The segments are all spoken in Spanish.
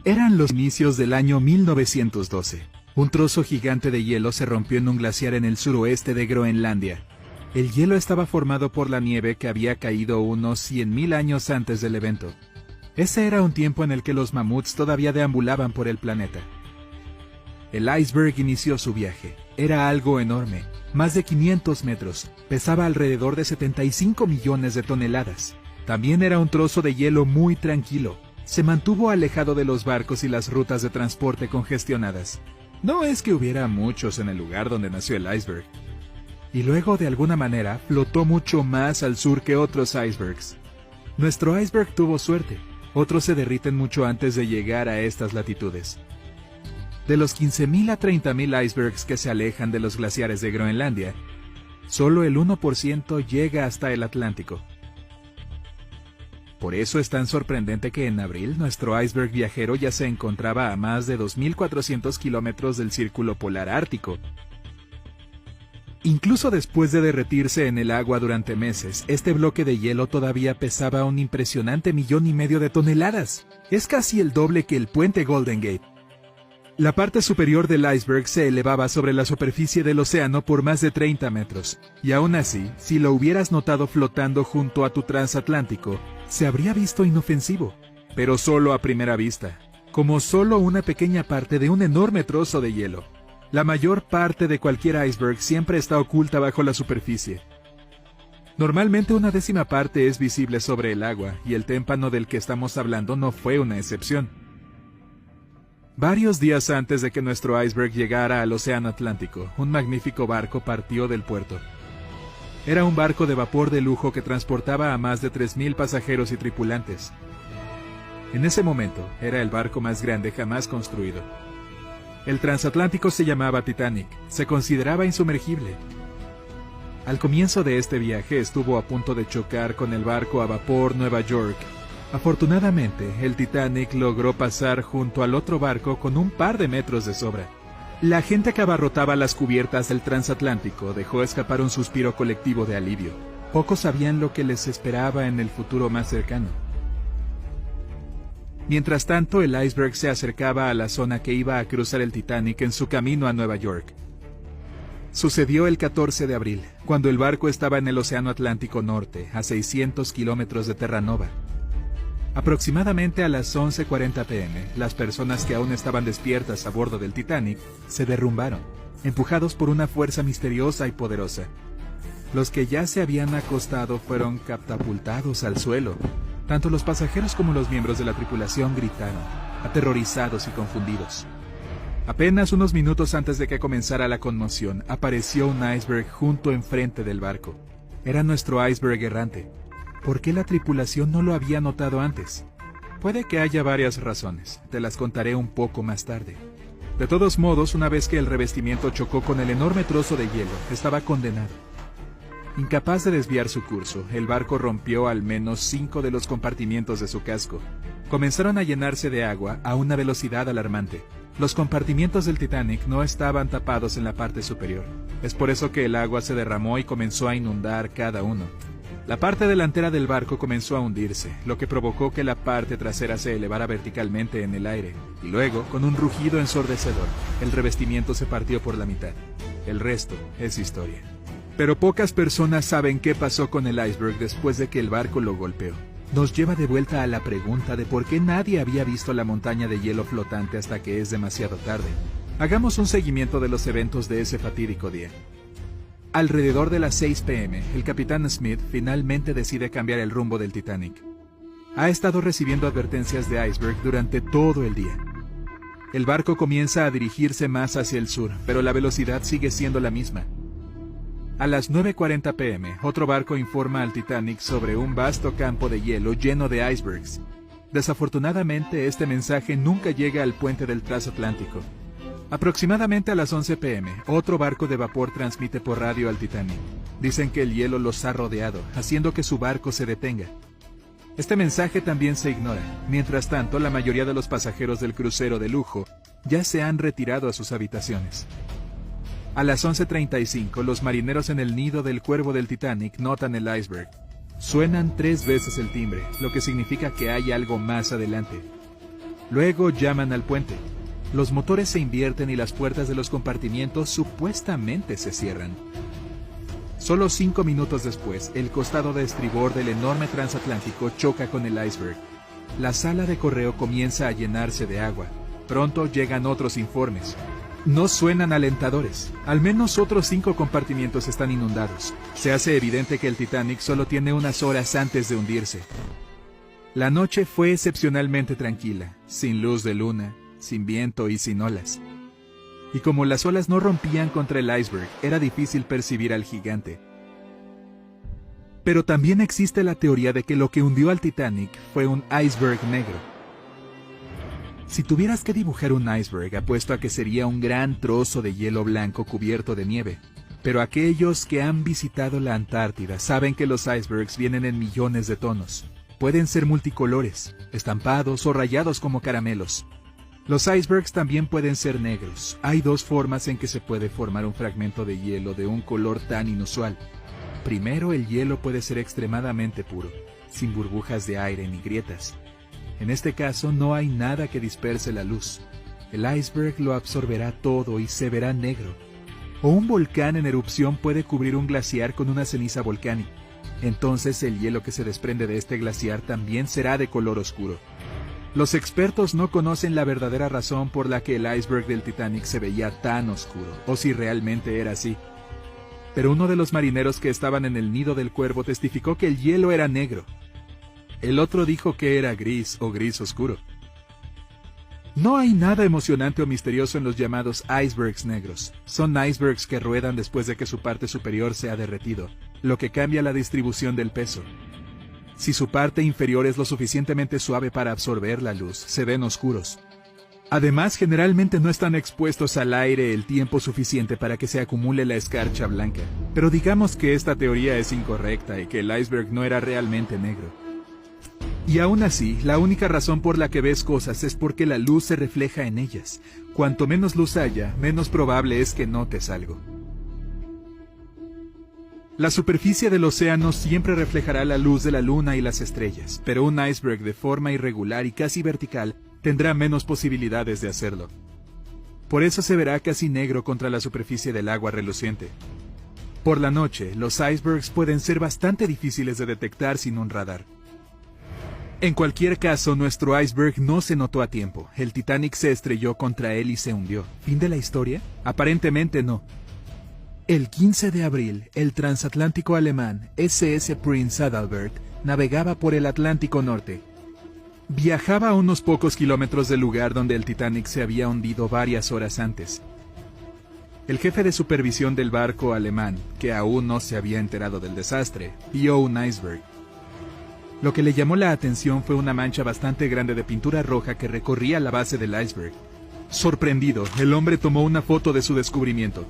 Eran los inicios del año 1912. Un trozo gigante de hielo se rompió en un glaciar en el suroeste de Groenlandia. El hielo estaba formado por la nieve que había caído unos 100.000 años antes del evento. Ese era un tiempo en el que los mamuts todavía deambulaban por el planeta. El iceberg inició su viaje. Era algo enorme, más de 500 metros, pesaba alrededor de 75 millones de toneladas. También era un trozo de hielo muy tranquilo. Se mantuvo alejado de los barcos y las rutas de transporte congestionadas. No es que hubiera muchos en el lugar donde nació el iceberg. Y luego, de alguna manera, flotó mucho más al sur que otros icebergs. Nuestro iceberg tuvo suerte. Otros se derriten mucho antes de llegar a estas latitudes. De los 15.000 a 30.000 icebergs que se alejan de los glaciares de Groenlandia, solo el 1% llega hasta el Atlántico. Por eso es tan sorprendente que en abril nuestro iceberg viajero ya se encontraba a más de 2.400 kilómetros del círculo polar ártico. Incluso después de derretirse en el agua durante meses, este bloque de hielo todavía pesaba un impresionante 1,5 millones de toneladas. Es casi el doble que el puente Golden Gate. La parte superior del iceberg se elevaba sobre la superficie del océano por más de 30 metros, y aún así, si lo hubieras notado flotando junto a tu transatlántico, se habría visto inofensivo, pero solo a primera vista, como solo una pequeña parte de un enorme trozo de hielo. La mayor parte de cualquier iceberg siempre está oculta bajo la superficie. Normalmente una décima parte es visible sobre el agua, y el témpano del que estamos hablando no fue una excepción. Varios días antes de que nuestro iceberg llegara al Océano Atlántico, un magnífico barco partió del puerto. Era un barco de vapor de lujo que transportaba a más de 3.000 pasajeros y tripulantes. En ese momento, era el barco más grande jamás construido. El transatlántico se llamaba Titanic, se consideraba insumergible. Al comienzo de este viaje estuvo a punto de chocar con el barco a vapor Nueva York. Afortunadamente, el Titanic logró pasar junto al otro barco con un par de metros de sobra. La gente que abarrotaba las cubiertas del transatlántico dejó escapar un suspiro colectivo de alivio. Pocos sabían lo que les esperaba en el futuro más cercano. Mientras tanto, el iceberg se acercaba a la zona que iba a cruzar el Titanic en su camino a Nueva York. Sucedió el 14 de abril, cuando el barco estaba en el Océano Atlántico Norte, a 600 kilómetros de Terranova. Aproximadamente a las 11:40 p.m., las personas que aún estaban despiertas a bordo del Titanic se derrumbaron, empujados por una fuerza misteriosa y poderosa. Los que ya se habían acostado fueron catapultados al suelo. Tanto los pasajeros como los miembros de la tripulación gritaron, aterrorizados y confundidos. Apenas unos minutos antes de que comenzara la conmoción, apareció un iceberg junto enfrente del barco. Era nuestro iceberg errante. ¿Por qué la tripulación no lo había notado antes? Puede que haya varias razones, te las contaré un poco más tarde. De todos modos, una vez que el revestimiento chocó con el enorme trozo de hielo, estaba condenado. Incapaz de desviar su curso, el barco rompió al menos 5 de los compartimientos de su casco. Comenzaron a llenarse de agua a una velocidad alarmante. Los compartimientos del Titanic no estaban tapados en la parte superior. Es por eso que el agua se derramó y comenzó a inundar cada uno. La parte delantera del barco comenzó a hundirse, lo que provocó que la parte trasera se elevara verticalmente en el aire, y luego, con un rugido ensordecedor, el revestimiento se partió por la mitad. El resto es historia. Pero pocas personas saben qué pasó con el iceberg después de que el barco lo golpeó. Nos lleva de vuelta a la pregunta de por qué nadie había visto la montaña de hielo flotante hasta que es demasiado tarde. Hagamos un seguimiento de los eventos de ese fatídico día. Alrededor de las 6 p.m., el capitán Smith finalmente decide cambiar el rumbo del Titanic. Ha estado recibiendo advertencias de iceberg durante todo el día. El barco comienza a dirigirse más hacia el sur, pero la velocidad sigue siendo la misma. A las 9:40 p.m., otro barco informa al Titanic sobre un vasto campo de hielo lleno de icebergs. Desafortunadamente, este mensaje nunca llega al puente del transatlántico. Aproximadamente a las 11 p.m., otro barco de vapor transmite por radio al Titanic. Dicen que el hielo los ha rodeado, haciendo que su barco se detenga. Este mensaje también se ignora. Mientras tanto, la mayoría de los pasajeros del crucero de lujo ya se han retirado a sus habitaciones. A las 11:35, los marineros en el nido del cuervo del Titanic notan el iceberg. Suenan 3 veces el timbre, lo que significa que hay algo más adelante. Luego llaman al puente. Los motores se invierten y las puertas de los compartimientos supuestamente se cierran. Solo 5 minutos después, el costado de estribor del enorme transatlántico choca con el iceberg. La sala de correo comienza a llenarse de agua. Pronto llegan otros informes. No suenan alentadores. Al menos otros 5 compartimientos están inundados. Se hace evidente que el Titanic solo tiene unas horas antes de hundirse. La noche fue excepcionalmente tranquila, sin luz de luna, sin viento y sin olas. Y como las olas no rompían contra el iceberg, era difícil percibir al gigante. Pero también existe la teoría de que lo que hundió al Titanic fue un iceberg negro. Si tuvieras que dibujar un iceberg, apuesto a que sería un gran trozo de hielo blanco cubierto de nieve. Pero aquellos que han visitado la Antártida saben que los icebergs vienen en millones de tonos. Pueden ser multicolores, estampados o rayados como caramelos. Los icebergs también pueden ser negros. Hay 2 formas en que se puede formar un fragmento de hielo de un color tan inusual. Primero, el hielo puede ser extremadamente puro, sin burbujas de aire ni grietas. En este caso, no hay nada que disperse la luz. El iceberg lo absorberá todo y se verá negro. O un volcán en erupción puede cubrir un glaciar con una ceniza volcánica. Entonces el hielo que se desprende de este glaciar también será de color oscuro. Los expertos no conocen la verdadera razón por la que el iceberg del Titanic se veía tan oscuro, o si realmente era así. Pero uno de los marineros que estaban en el nido del Cuervo testificó que el hielo era negro. El otro dijo que era gris o gris oscuro. No hay nada emocionante o misterioso en los llamados icebergs negros. Son icebergs que ruedan después de que su parte superior se ha derretido, lo que cambia la distribución del peso. Si su parte inferior es lo suficientemente suave para absorber la luz, se ven oscuros. Además, generalmente no están expuestos al aire el tiempo suficiente para que se acumule la escarcha blanca. Pero digamos que esta teoría es incorrecta y que el iceberg no era realmente negro. Y aún así, la única razón por la que ves cosas es porque la luz se refleja en ellas. Cuanto menos luz haya, menos probable es que notes algo. La superficie del océano siempre reflejará la luz de la luna y las estrellas, pero un iceberg de forma irregular y casi vertical tendrá menos posibilidades de hacerlo. Por eso se verá casi negro contra la superficie del agua reluciente. Por la noche, los icebergs pueden ser bastante difíciles de detectar sin un radar. En cualquier caso, nuestro iceberg no se notó a tiempo. El Titanic se estrelló contra él y se hundió. ¿Fin de la historia? Aparentemente no. El 15 de abril, el transatlántico alemán SS Prince Adalbert navegaba por el Atlántico Norte. Viajaba a unos pocos kilómetros del lugar donde el Titanic se había hundido varias horas antes. El jefe de supervisión del barco alemán, que aún no se había enterado del desastre, vio un iceberg. Lo que le llamó la atención fue una mancha bastante grande de pintura roja que recorría la base del iceberg. Sorprendido, el hombre tomó una foto de su descubrimiento.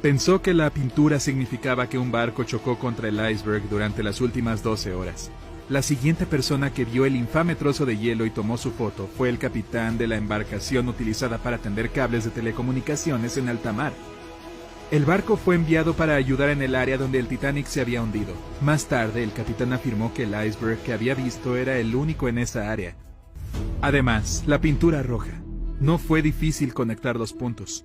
Pensó que la pintura significaba que un barco chocó contra el iceberg durante las últimas 12 horas. La siguiente persona que vio el infame trozo de hielo y tomó su foto fue el capitán de la embarcación utilizada para tender cables de telecomunicaciones en alta mar. El barco fue enviado para ayudar en el área donde el Titanic se había hundido. Más tarde, el capitán afirmó que el iceberg que había visto era el único en esa área. Además, la pintura roja. No fue difícil conectar los puntos.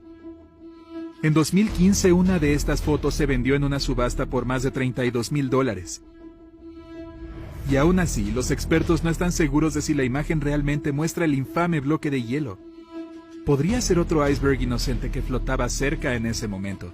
En 2015, una de estas fotos se vendió en una subasta por más de $32,000. Y aún así, los expertos no están seguros de si la imagen realmente muestra el infame bloque de hielo. Podría ser otro iceberg inocente que flotaba cerca en ese momento.